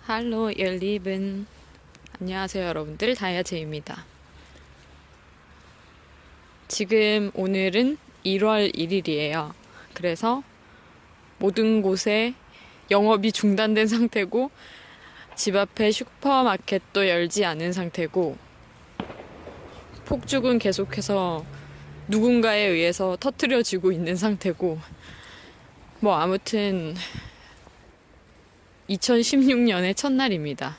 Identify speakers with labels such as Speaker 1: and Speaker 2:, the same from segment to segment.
Speaker 1: 할로 열리븐. 안녕하세요 여러분들, 다이아제입니다. 지금 오늘은 1월 1일이에요. 그래서 모든 곳에 영업이 중단된 상태고 집 앞에 슈퍼마켓도 열지 않은 상태고 폭죽은 계속해서 누군가에 의해서 터트려지고 있는 상태고 뭐 아무튼 2016년의 첫날입니다.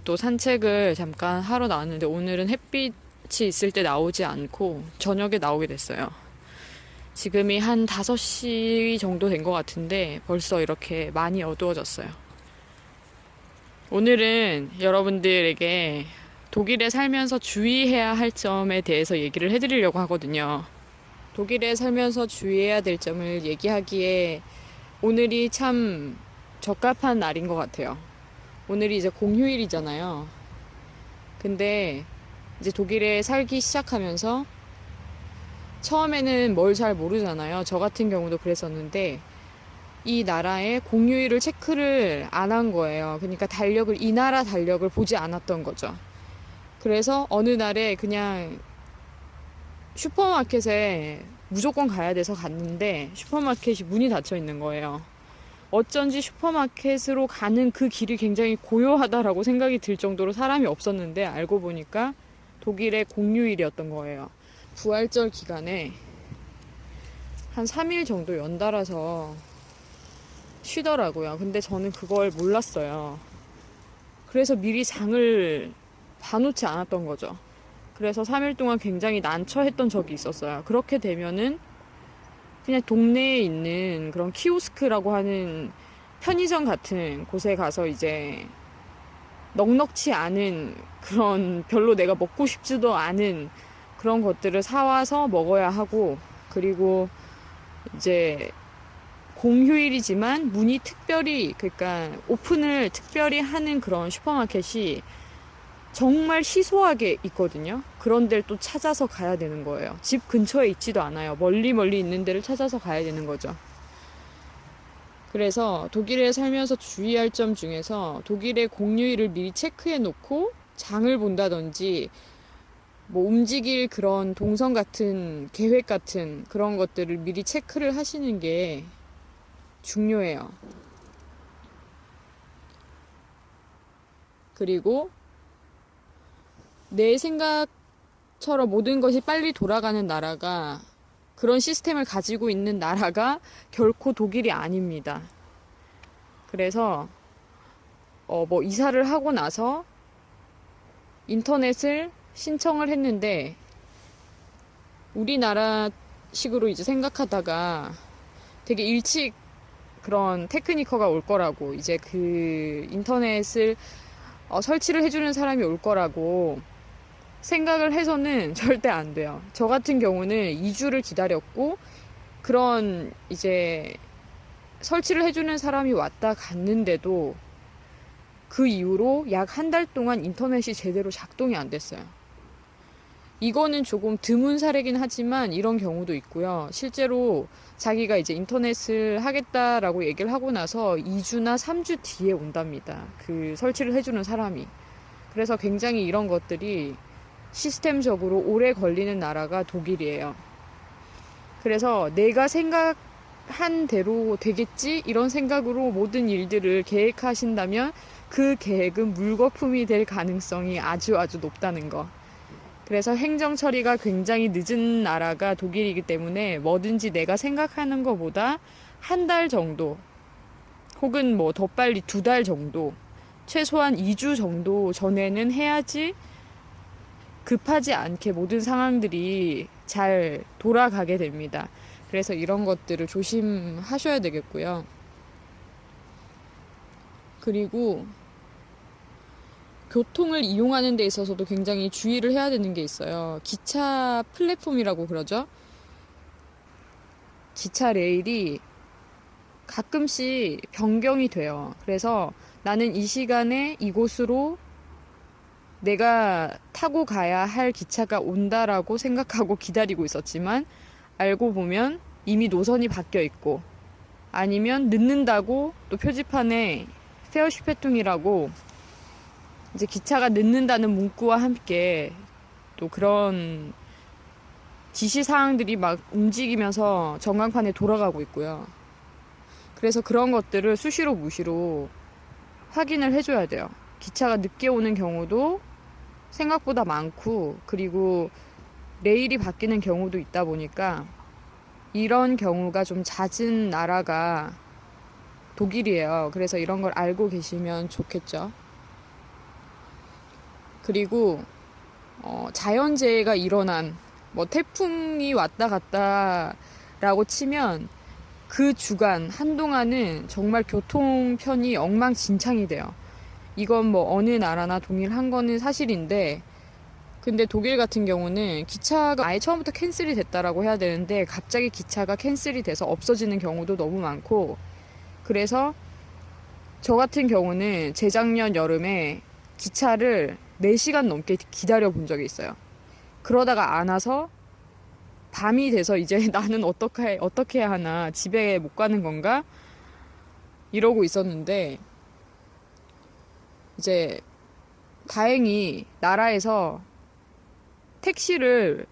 Speaker 1: 또 산책을 잠깐 하러 나왔는데 오늘은 햇빛이 있을 때 나오지 않고 저녁에 나오게 됐어요. 지금이 한 5시 정도 된 것 같은데 벌써 이렇게 많이 어두워졌어요. 오늘은 여러분들에게 독일에 살면서 주의해야 할 점에 대해서 얘기를 해드리려고 하거든요. 독일에 살면서 주의해야 될 점을 얘기하기에 오늘이 참 적합한 날인 것 같아요. 오늘이 이제 공휴일이잖아요. 근데 이제 독일에 살기 시작하면서 처음에는 뭘 잘 모르잖아요. 저 같은 경우도 그랬었는데 이 나라의 공휴일을 체크를 안 한 거예요. 그러니까 이 나라 달력을 보지 않았던 거죠. 그래서 어느 날에 그냥 슈퍼마켓에 무조건 가야 돼서 갔는데 슈퍼마켓이 문이 닫혀 있는 거예요. 어쩐지 슈퍼마켓으로 가는 그 길이 굉장히 고요하다라고 생각이 들 정도로 사람이 없었는데 알고 보니까 독일의 공휴일이었던 거예요. 부활절 기간에 한 3일 정도 연달아서 쉬더라고요. 근데 저는 그걸 몰랐어요. 그래서 미리 장을 봐놓지 않았던 거죠. 그래서 3일 동안 굉장히 난처했던 적이 있었어요. 그렇게 되면은 그냥 동네에 있는 그런 키오스크라고 하는 편의점 같은 곳에 가서 이제 넉넉치 않은 그런 별로 내가 먹고 싶지도 않은 그런 것들을 사와서 먹어야 하고, 그리고 이제 공휴일이지만 문이 특별히, 그러니까 오픈을 특별히 하는 그런 슈퍼마켓이 정말 희소하게 있거든요. 그런 데를 또 찾아서 가야 되는 거예요. 집 근처에 있지도 않아요. 멀리 있는 데를 찾아서 가야 되는 거죠. 그래서 독일에 살면서 주의할 점 중에서 독일의 공휴일을 미리 체크해 놓고 장을 본다든지 뭐 움직일 그런 동선 같은 계획 같은 그런 것들을 미리 체크를 하시는 게 중요해요. 그리고 내 생각처럼 모든 것이 빨리 돌아가는 나라가, 그런 시스템을 가지고 있는 나라가 결코 독일이 아닙니다. 그래서 뭐 이사를 하고 나서 인터넷을 신청을 했는데 우리나라식으로 이제 생각하다가 되게 일찍 그런 테크니커가 올 거라고, 이제 그 인터넷을 설치를 해주는 사람이 올 거라고 생각을 해서는 절대 안 돼요. 저 같은 경우는 2주를 기다렸고, 그런 이제 설치를 해주는 사람이 왔다 갔는데도 그 이후로 약 한 달 동안 인터넷이 제대로 작동이 안 됐어요. 이거는 조금 드문 사례긴 하지만 이런 경우도 있고요. 실제로 자기가 이제 인터넷을 하겠다라고 얘기를 하고 나서 2주나 3주 뒤에 온답니다. 그 설치를 해주는 사람이. 그래서 굉장히 이런 것들이 시스템적으로 오래 걸리는 나라가 독일이에요. 그래서 내가 생각한 대로 되겠지? 이런 생각으로 모든 일들을 계획하신다면 그 계획은 물거품이 될 가능성이 아주 높다는 거. 그래서 행정 처리가 굉장히 늦은 나라가 독일이기 때문에 뭐든지 내가 생각하는 것보다 한 달 정도, 혹은 뭐 더 빨리 2달 정도, 최소한 2주 정도 전에는 해야지 급하지 않게 모든 상황들이 잘 돌아가게 됩니다. 그래서 이런 것들을 조심하셔야 되겠고요. 그리고 교통을 이용하는 데 있어서도 굉장히 주의를 해야 되는 게 있어요. 기차 플랫폼이라고 그러죠. 기차 레일이 가끔씩 변경이 돼요. 그래서 나는 이 시간에 이곳으로 내가 타고 가야 할 기차가 온다라고 생각하고 기다리고 있었지만 알고 보면 이미 노선이 바뀌어 있고, 아니면 늦는다고 또 표지판에 페어슈페퉁이라고 이제 기차가 늦는다는 문구와 함께 또 그런 지시사항들이 막 움직이면서 전광판에 돌아가고 있고요. 그래서 그런 것들을 수시로 무시로 확인을 해줘야 돼요. 기차가 늦게 오는 경우도 생각보다 많고, 그리고 레일이 바뀌는 경우도 있다 보니까 이런 경우가 좀 잦은 나라가 독일이에요. 그래서 이런 걸 알고 계시면 좋겠죠. 그리고 자연재해가 일어난 뭐 태풍이 왔다 갔다라고 치면 그 주간 한동안은 정말 교통편이 엉망진창이 돼요. 이건 뭐 어느 나라나 동일한 거는 사실인데, 근데 독일 같은 경우는 기차가 아예 처음부터 캔슬이 됐다라고 해야 되는데 갑자기 기차가 캔슬이 돼서 없어지는 경우도 너무 많고, 그래서 저 같은 경우는 재작년 여름에 기차를 4시간 넘게 기다려 본 적이 있어요. 그러다가 안 와서 밤이 돼서 이제 나는 어떻게 해야 하나, 집에 못 가는 건가 이러고 있었는데, 이제 다행히 나라에서 택시를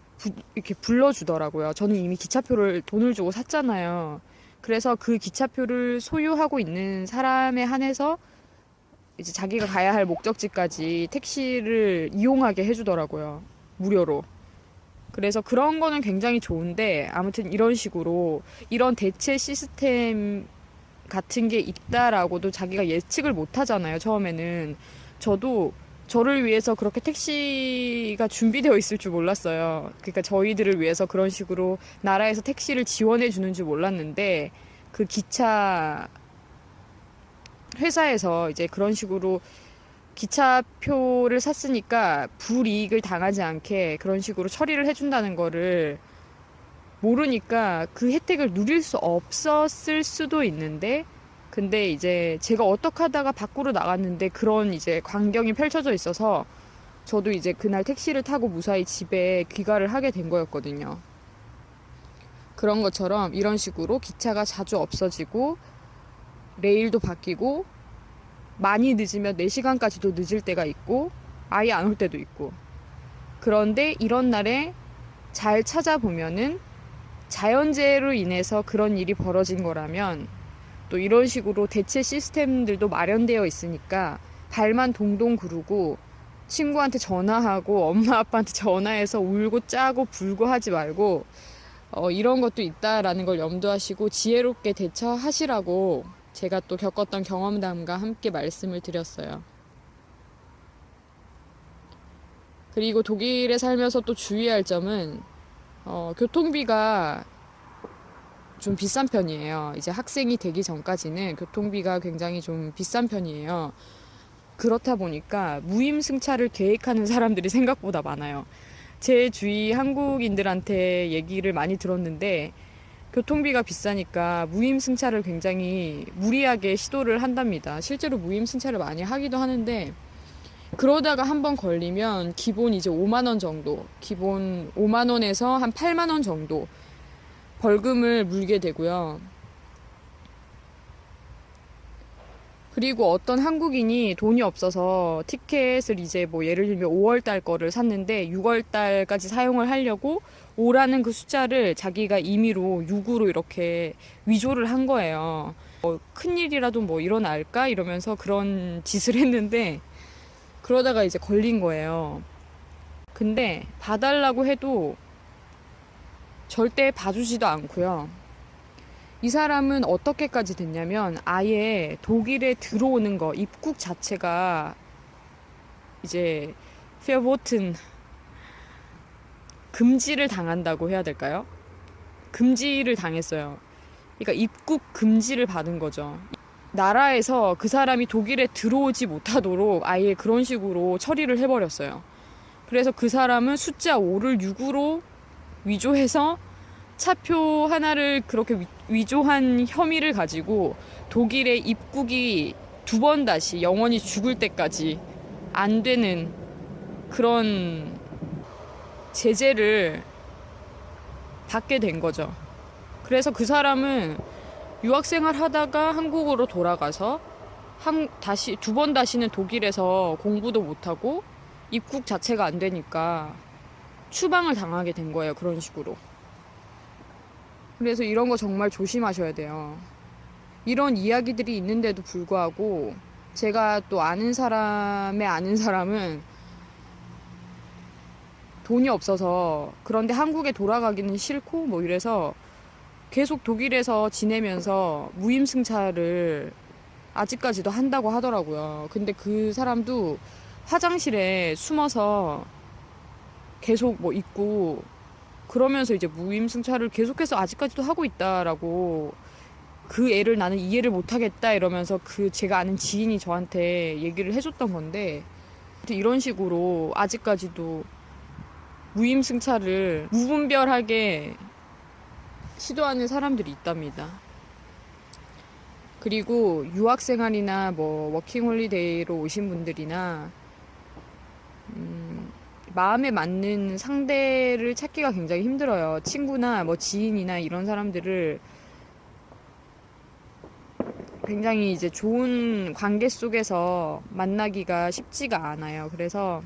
Speaker 1: 이렇게 불러주더라고요. 저는 이미 기차표를 돈을 주고 샀잖아요. 그래서 그 기차표를 소유하고 있는 사람에 한해서 이제 자기가 가야 할 목적지까지 택시를 이용하게 해주더라고요. 무료로. 그래서 그런 거는 굉장히 좋은데, 아무튼 이런 식으로 이런 대체 시스템 같은 게 있다라고도 자기가 예측을 못 하잖아요, 처음에는. 저도 저를 위해서 그렇게 택시가 준비되어 있을 줄 몰랐어요. 그러니까 저희들을 위해서 그런 식으로 나라에서 택시를 지원해 주는 줄 몰랐는데, 그 기차 회사에서 이제 그런 식으로 기차표를 샀으니까 불이익을 당하지 않게 그런 식으로 처리를 해준다는 거를 모르니까 그 혜택을 누릴 수 없었을 수도 있는데, 근데 이제 제가 어떻게 하다가 밖으로 나갔는데 그런 이제 광경이 펼쳐져 있어서 저도 이제 그날 택시를 타고 무사히 집에 귀가를 하게 된 거였거든요. 그런 것처럼 이런 식으로 기차가 자주 없어지고 레일도 바뀌고 많이 늦으면 4시간까지도 늦을 때가 있고 아예 안 올 때도 있고, 그런데 이런 날에 잘 찾아보면은 자연재해로 인해서 그런 일이 벌어진 거라면 또 이런 식으로 대체 시스템들도 마련되어 있으니까 발만 동동 구르고 친구한테 전화하고 엄마 아빠한테 전화해서 울고 짜고 불고 하지 말고 이런 것도 있다라는 걸 염두하시고 지혜롭게 대처하시라고 제가 또 겪었던 경험담과 함께 말씀을 드렸어요. 그리고 독일에 살면서 또 주의할 점은 교통비가 좀 비싼 편이에요. 이제 학생이 되기 전까지는 교통비가 굉장히 좀 비싼 편이에요. 그렇다 보니까 무임승차를 계획하는 사람들이 생각보다 많아요. 제 주위 한국인들한테 얘기를 많이 들었는데 교통비가 비싸니까 무임승차를 굉장히 무리하게 시도를 한답니다. 실제로 무임승차를 많이 하기도 하는데, 그러다가 한번 걸리면 기본 이제 5만 원 정도, 기본 5만 원에서 한 8만 원 정도 벌금을 물게 되고요. 그리고 어떤 한국인이 돈이 없어서 티켓을 이제 뭐 예를 들면 5월 달 거를 샀는데 6월 달까지 사용을 하려고 5라는 그 숫자를 자기가 임의로 6으로 이렇게 위조를 한 거예요. 큰일이라도 뭐 일어날까 이러면서 그런 짓을 했는데, 그러다가 이제 걸린 거예요. 근데 봐달라고 해도 절대 봐주지도 않고요. 이 사람은 어떻게까지 됐냐면 아예 독일에 들어오는 거, 입국 자체가 이제 페어보튼 금지를 당한다고 해야 될까요? 금지를 당했어요. 그러니까 입국 금지를 받은 거죠. 나라에서 그 사람이 독일에 들어오지 못하도록 아예 그런 식으로 처리를 해버렸어요. 그래서 그 사람은 숫자 5를 6으로 위조해서 차표 하나를 그렇게 위조한 혐의를 가지고 독일에 입국이 2번 다시 영원히 죽을 때까지 안 되는 그런 제재를 받게 된 거죠. 그래서 그 사람은 유학생활 하다가 한국으로 돌아가서 다시 두 번 다시는 독일에서 공부도 못하고 입국 자체가 안 되니까 추방을 당하게 된 거예요. 그런 식으로. 그래서 이런 거 정말 조심하셔야 돼요. 이런 이야기들이 있는데도 불구하고 제가 또 아는 사람의 아는 사람은 돈이 없어서 그런데 한국에 돌아가기는 싫고 뭐 이래서 계속 독일에서 지내면서 무임승차를 아직까지도 한다고 하더라고요. 근데 그 사람도 화장실에 숨어서 계속 뭐 있고 그러면서 이제 무임승차를 계속해서 아직까지도 하고 있다라고, 그 애를 나는 이해를 못하겠다 이러면서 그 제가 아는 지인이 저한테 얘기를 해줬던 건데, 이런 식으로 아직까지도 무임승차를 무분별하게 시도하는 사람들이 있답니다. 그리고 유학생활이나 뭐 워킹홀리데이로 오신 분들이나 마음에 맞는 상대를 찾기가 굉장히 힘들어요. 친구나 뭐 지인이나 이런 사람들을 굉장히 이제 좋은 관계 속에서 만나기가 쉽지가 않아요. 그래서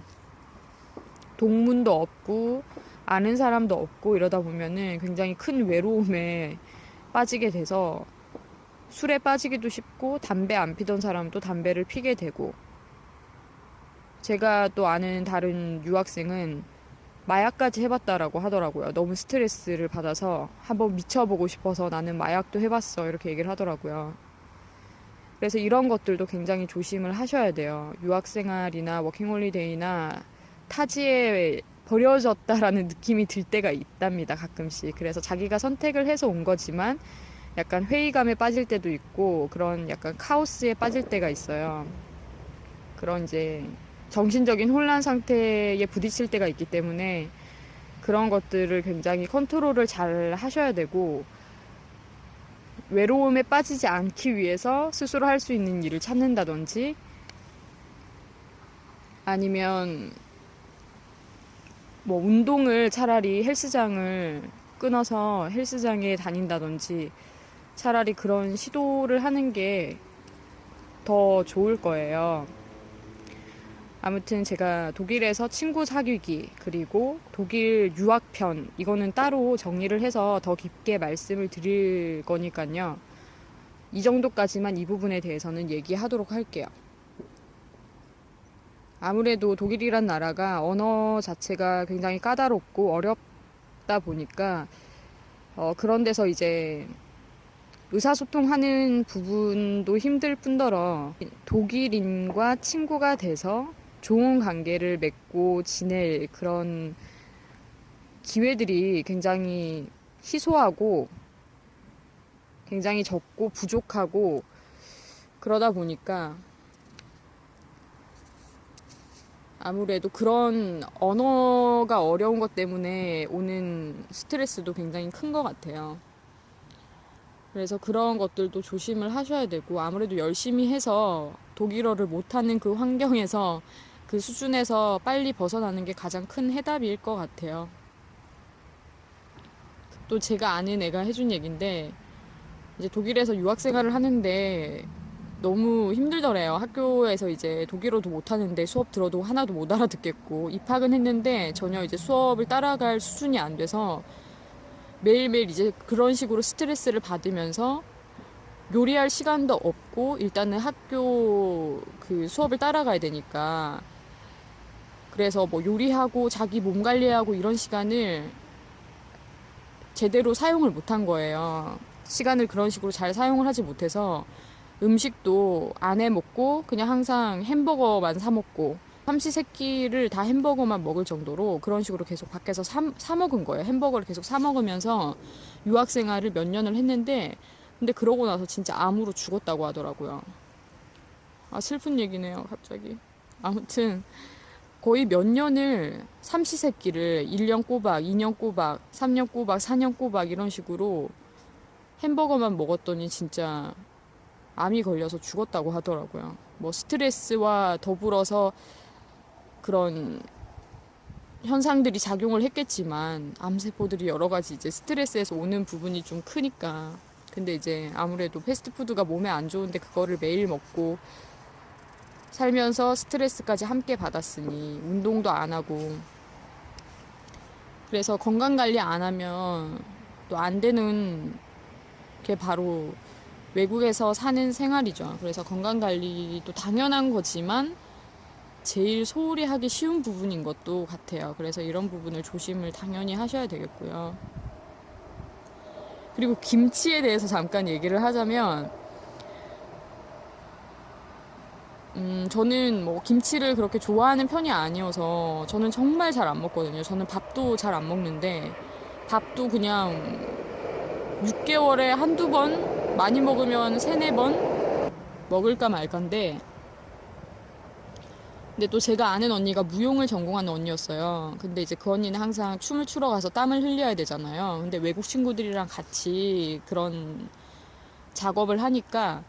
Speaker 1: 동문도 없고 아는 사람도 없고 이러다 보면은 굉장히 큰 외로움에 빠지게 돼서 술에 빠지기도 쉽고, 담배 안 피던 사람도 담배를 피게 되고, 제가 또 아는 다른 유학생은 마약까지 해봤다라고 하더라고요. 너무 스트레스를 받아서 한번 미쳐보고 싶어서 나는 마약도 해봤어 이렇게 얘기를 하더라고요. 그래서 이런 것들도 굉장히 조심을 하셔야 돼요. 유학생활이나 워킹홀리데이나 타지에 버려졌다라는 느낌이 들 때가 있답니다, 가끔씩. 그래서 자기가 선택을 해서 온 거지만 약간 회의감에 빠질 때도 있고 그런 약간 카오스에 빠질 때가 있어요. 그런 이제 정신적인 혼란 상태에 부딪힐 때가 있기 때문에 그런 것들을 굉장히 컨트롤을 잘 하셔야 되고, 외로움에 빠지지 않기 위해서 스스로 할 수 있는 일을 찾는다든지, 아니면 뭐 운동을 차라리 헬스장을 끊어서 헬스장에 다닌다든지, 차라리 그런 시도를 하는 게 더 좋을 거예요. 아무튼 제가 독일에서 친구 사귀기, 그리고 독일 유학편, 이거는 따로 정리를 해서 더 깊게 말씀을 드릴 거니까요. 이 정도까지만 이 부분에 대해서는 얘기하도록 할게요. 아무래도 독일이란 나라가 언어 자체가 굉장히 까다롭고 어렵다 보니까 그런 데서 이제 의사소통하는 부분도 힘들 뿐더러 독일인과 친구가 돼서 좋은 관계를 맺고 지낼 그런 기회들이 굉장히 희소하고 굉장히 적고 부족하고, 그러다 보니까 아무래도 그런 언어가 어려운 것 때문에 오는 스트레스도 굉장히 큰 것 같아요. 그래서 그런 것들도 조심을 하셔야 되고, 아무래도 열심히 해서 독일어를 못하는 그 환경에서 그 수준에서 빨리 벗어나는 게 가장 큰 해답일 것 같아요. 또 제가 아는 애가 해준 얘기인데, 이제 독일에서 유학 생활을 하는데 너무 힘들더래요. 학교에서 이제 독일어도 못하는데 수업 들어도 하나도 못 알아듣겠고, 입학은 했는데 전혀 이제 수업을 따라갈 수준이 안 돼서 매일매일 이제 그런 식으로 스트레스를 받으면서 요리할 시간도 없고, 일단은 학교 그 수업을 따라가야 되니까, 그래서 뭐 요리하고 자기 몸 관리하고 이런 시간을 제대로 사용을 못한 거예요. 시간을 그런 식으로 잘 사용을 하지 못해서 음식도 안 해 먹고 그냥 항상 햄버거만 사 먹고, 삼시세끼를 다 햄버거만 먹을 정도로 그런 식으로 계속 밖에서 사 먹은 거예요. 햄버거를 계속 사 먹으면서 유학 생활을 몇 년을 했는데, 근데 그러고 나서 진짜 암으로 죽었다고 하더라고요. 아, 슬픈 얘기네요, 갑자기. 아무튼 거의 몇 년을 삼시세끼를 1년 꼬박, 2년 꼬박, 3년 꼬박, 4년 꼬박 이런 식으로 햄버거만 먹었더니 진짜 암이 걸려서 죽었다고 하더라고요. 뭐 스트레스와 더불어서 그런 현상들이 작용을 했겠지만, 암세포들이 여러 가지 이제 스트레스에서 오는 부분이 좀 크니까 근데 이제 아무래도 패스트푸드가 몸에 안 좋은데 그거를 매일 먹고 살면서 스트레스까지 함께 받았으니 운동도 안 하고, 그래서 건강 관리 안 하면 또 안 되는 게 바로 외국에서 사는 생활이죠. 그래서 건강 관리도 당연한 거지만 제일 소홀히 하기 쉬운 부분인 것도 같아요. 그래서 이런 부분을 조심을 당연히 하셔야 되겠고요. 그리고 김치에 대해서 잠깐 얘기를 하자면, 저는 뭐 김치를 그렇게 좋아하는 편이 아니어서 저는 정말 잘 안 먹거든요. 저는 밥도 잘 안 먹는데, 밥도 그냥 6개월에 한두 번, 많이 먹으면 3-4번 먹을까 말까인데, 근데 또 제가 아는 언니가 무용을 전공하는 언니였어요. 근데 이제 그 언니는 항상 춤을 추러 가서 땀을 흘려야 되잖아요. 근데 외국 친구들이랑 같이 그런 작업을 하니까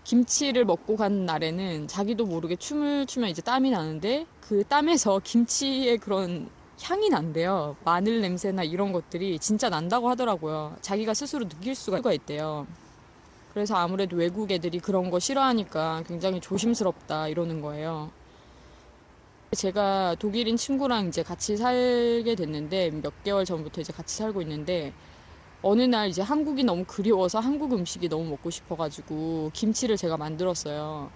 Speaker 1: 김치를 먹고 간 날에는 자기도 모르게 춤을 추면 이제 땀이 나는데 그 땀에서 김치의 그런 향이 난대요. 마늘 냄새나 이런 것들이 진짜 난다고 하더라고요. 자기가 스스로 느낄 수가 있대요. 그래서 아무래도 외국 애들이 그런 거 싫어하니까 굉장히 조심스럽다 이러는 거예요. 제가 독일인 친구랑 이제 같이 살게 됐는데, 몇 개월 전부터 이제 같이 살고 있는데, 어느 날 이제 한국이 너무 그리워서 한국 음식이 너무 먹고 싶어가지고 김치를 제가 만들었어요.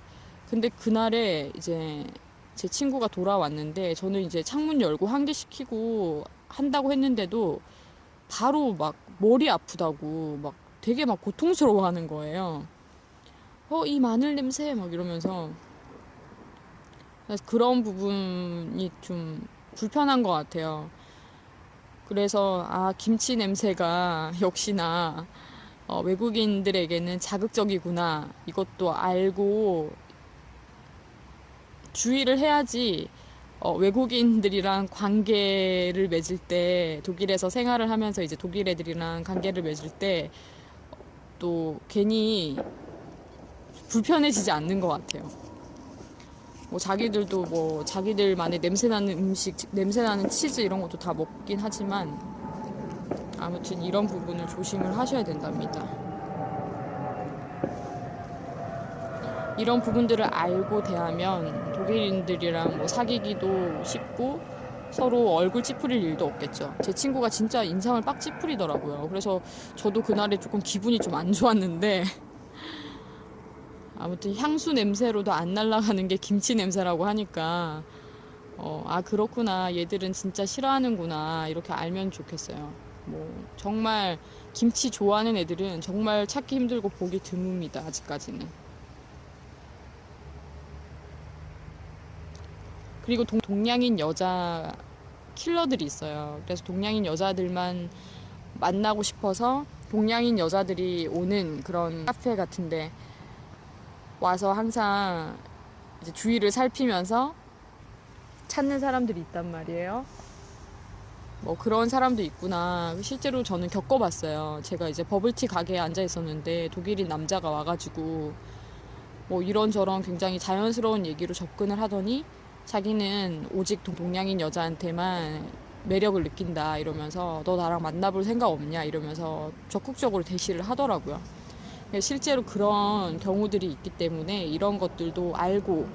Speaker 1: 근데 그날에 이제 제 친구가 돌아왔는데, 저는 이제 창문 열고 환기시키고 한다고 했는데도 바로 막 머리 아프다고 막 되게 막 고통스러워 하는 거예요. 이 마늘 냄새 막 이러면서. 그래서 그런 부분이 좀 불편한 것 같아요. 그래서 김치 냄새가 역시나 외국인들에게는 자극적이구나, 이것도 알고 주의를 해야지 외국인들이랑 관계를 맺을 때, 독일에서 생활을 하면서 이제 독일 애들이랑 관계를 맺을 때 또 괜히 불편해지지 않는 것 같아요. 뭐 자기들도 뭐 자기들만의 냄새나는 음식, 냄새나는 치즈 이런 것도 다 먹긴 하지만 아무튼 이런 부분을 조심을 하셔야 된답니다. 이런 부분들을 알고 대하면 독일인들이랑 뭐 사귀기도 쉽고 서로 얼굴 찌푸릴 일도 없겠죠. 제 친구가 진짜 인상을 빡 찌푸리더라고요. 그래서 저도 그날에 조금 기분이 좀 안 좋았는데, 아무튼 향수 냄새로도 안 날아가는 게 김치 냄새라고 하니까 그렇구나, 얘들은 진짜 싫어하는구나, 이렇게 알면 좋겠어요. 뭐 정말 김치 좋아하는 애들은 정말 찾기 힘들고 보기 드뭅니다, 아직까지는. 그리고 동양인 여자 킬러들이 있어요. 그래서 동양인 여자들만 만나고 싶어서 동양인 여자들이 오는 그런 카페 같은데 와서 항상 이제 주위를 살피면서 찾는 사람들이 있단 말이에요. 뭐 그런 사람도 있구나. 실제로 저는 겪어봤어요. 제가 이제 버블티 가게에 앉아 있었는데 독일인 남자가 와가지고 뭐 이런저런 굉장히 자연스러운 얘기로 접근을 하더니 자기는 오직 동양인 여자한테만 매력을 느낀다 이러면서, 너 나랑 만나볼 생각 없냐 이러면서 적극적으로 대시를 하더라고요. 실제로 그런 경우들이 있기 때문에 이런 것들도 알고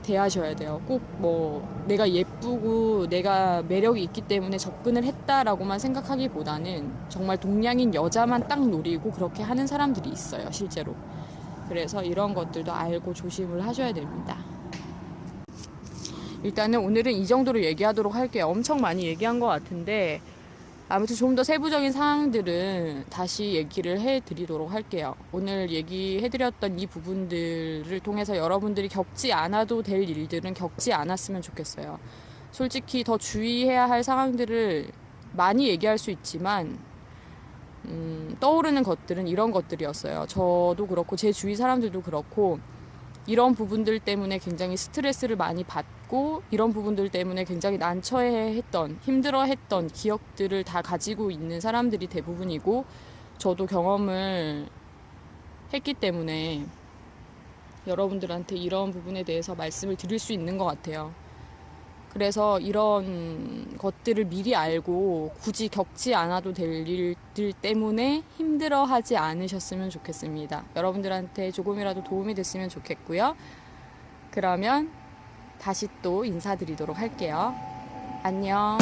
Speaker 1: 대하셔야 돼요. 꼭 뭐 내가 예쁘고 내가 매력이 있기 때문에 접근을 했다라고만 생각하기보다는 정말 동양인 여자만 딱 노리고 그렇게 하는 사람들이 있어요, 실제로. 그래서 이런 것들도 알고 조심을 하셔야 됩니다. 일단은 오늘은 이 정도로 얘기하도록 할게요. 엄청 많이 얘기한 것 같은데 아무튼 좀 더 세부적인 사항들은 다시 얘기를 해드리도록 할게요. 오늘 얘기해드렸던 이 부분들을 통해서 여러분들이 겪지 않아도 될 일들은 겪지 않았으면 좋겠어요. 솔직히 더 주의해야 할 상황들을 많이 얘기할 수 있지만 떠오르는 것들은 이런 것들이었어요. 저도 그렇고 제 주위 사람들도 그렇고 이런 부분들 때문에 굉장히 스트레스를 많이 받고 이런 부분들 때문에 굉장히 난처해했던, 힘들어했던 기억들을 다 가지고 있는 사람들이 대부분이고, 저도 경험을 했기 때문에 여러분들한테 이런 부분에 대해서 말씀을 드릴 수 있는 것 같아요. 그래서 이런 것들을 미리 알고 굳이 겪지 않아도 될 일들 때문에 힘들어하지 않으셨으면 좋겠습니다. 여러분들한테 조금이라도 도움이 됐으면 좋겠고요. 그러면 다시 또 인사드리도록 할게요. 안녕.